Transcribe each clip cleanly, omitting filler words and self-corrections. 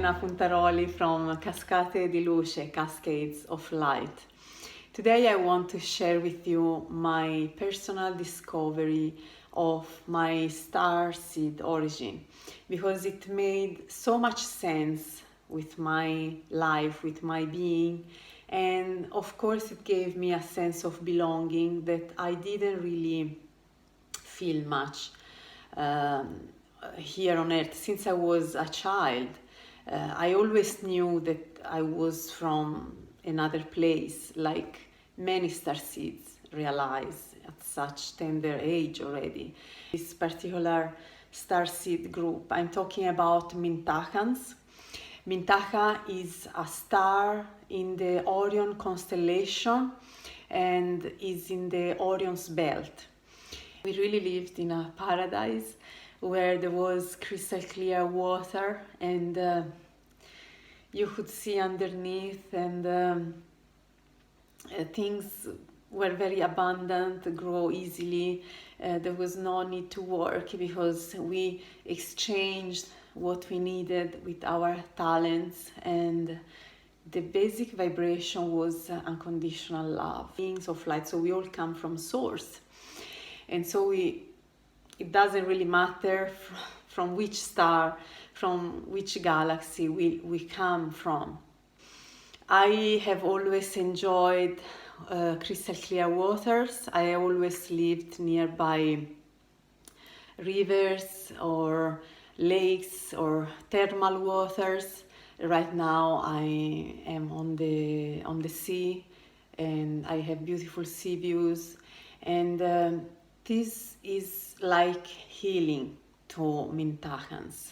Elena Puntaroli from Cascate di Luce, Cascades of Light. Today I want to share with you my personal discovery of my starseed origin, because it made so much sense with my life, with my being, and of course it gave me a sense of belonging that I didn't really feel much here on earth since I was a child. I always knew that I was from another place, like many starseeds realize at such tender age already. This particular starseed group, I'm talking about Mintakans. Mintaka is a star in the Orion constellation and is in the Orion's belt. We really lived in a paradise where there was crystal clear water, and you could see underneath, and things were very abundant, grow easily. There was no need to work because we exchanged what we needed with our talents, and the basic vibration was unconditional love, beings of light. So we all come from source, and so it doesn't really matter from which star, from which galaxy we come from. I have always enjoyed crystal clear waters. I always lived nearby rivers or lakes or thermal waters. Right now I am on the sea, and I have beautiful sea views, and this is like healing to Mintakans,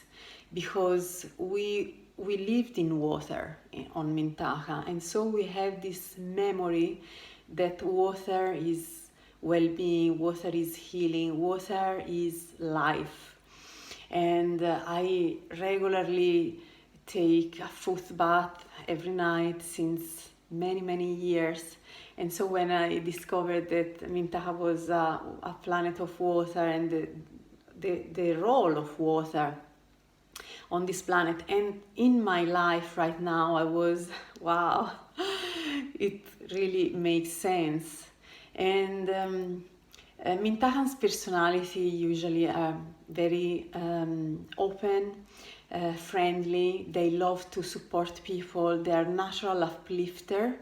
because we lived in water on Mintaka, and so we have this memory that water is well-being, water is healing, water is life. And I regularly take a footbath every night since many years. And so when I discovered that Mintaka was a planet of water, and the role of water on this planet and in my life right now, I was, wow, it really makes sense. And Mintakan's personality usually are very open, friendly. They love to support people. They are natural uplifter.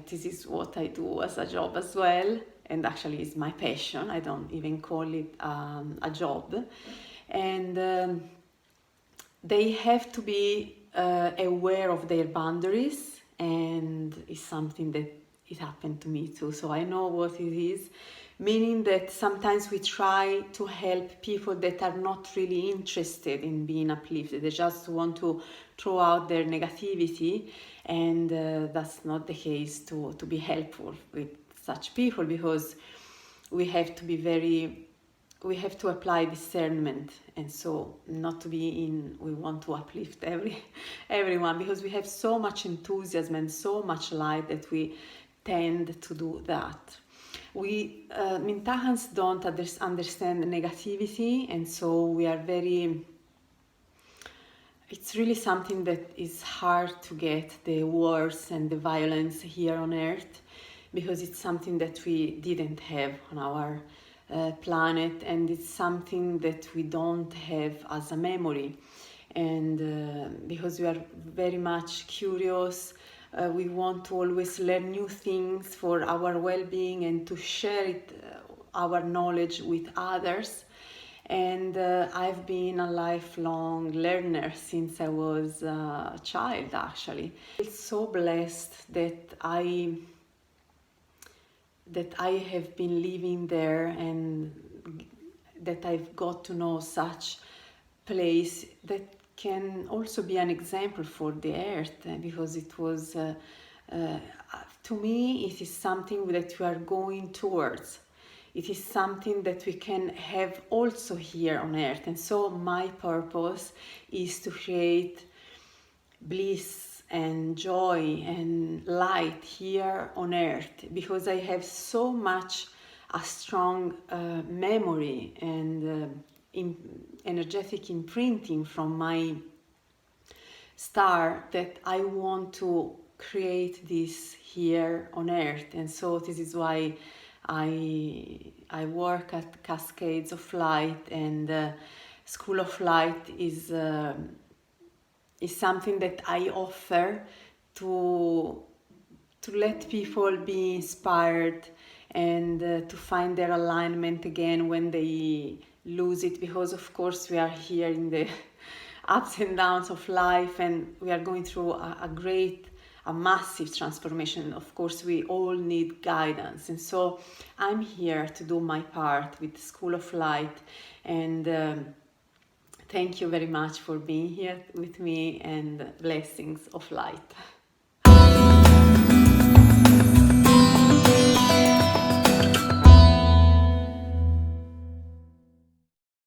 This is what I do as a job as well, and actually it's my passion. I don't even call it a job. And they have to be aware of their boundaries, and it's something that it happened to me too, so I know what it is, meaning that sometimes we try to help people that are not really interested in being uplifted. They just want to throw out their negativity, and that's not the case to be helpful with such people, because we have to apply discernment, and so not to be in, we want to uplift everyone, because we have so much enthusiasm and so much light that we tend to do that. We Mintakans don't understand negativity, and so we are it's really something that is hard to get, the wars and the violence here on earth, because it's something that we didn't have on our planet, and it's something that we don't have as a memory. And because we are very much curious, we want to always learn new things for our well-being and to share it, our knowledge with others. And I've been a lifelong learner since I was a child, actually. I feel so blessed that I have been living there, and that I've got to know such place that can also be an example for the earth, because it was, to me, it is something that we are going towards. It is something that we can have also here on earth. And so my purpose is to create bliss and joy and light here on earth, because I have so much a strong memory and energetic imprinting from my star that I want to create this here on Earth. And so this is why I work at Cascades of Light, and School of Light is something that I offer to let people be inspired, and to find their alignment again when they lose it, because of course we are here in the ups and downs of life, and we are going through a massive transformation. Of course we all need guidance, and so I'm here to do my part with the School of Light. And thank you very much for being here with me, and blessings of light.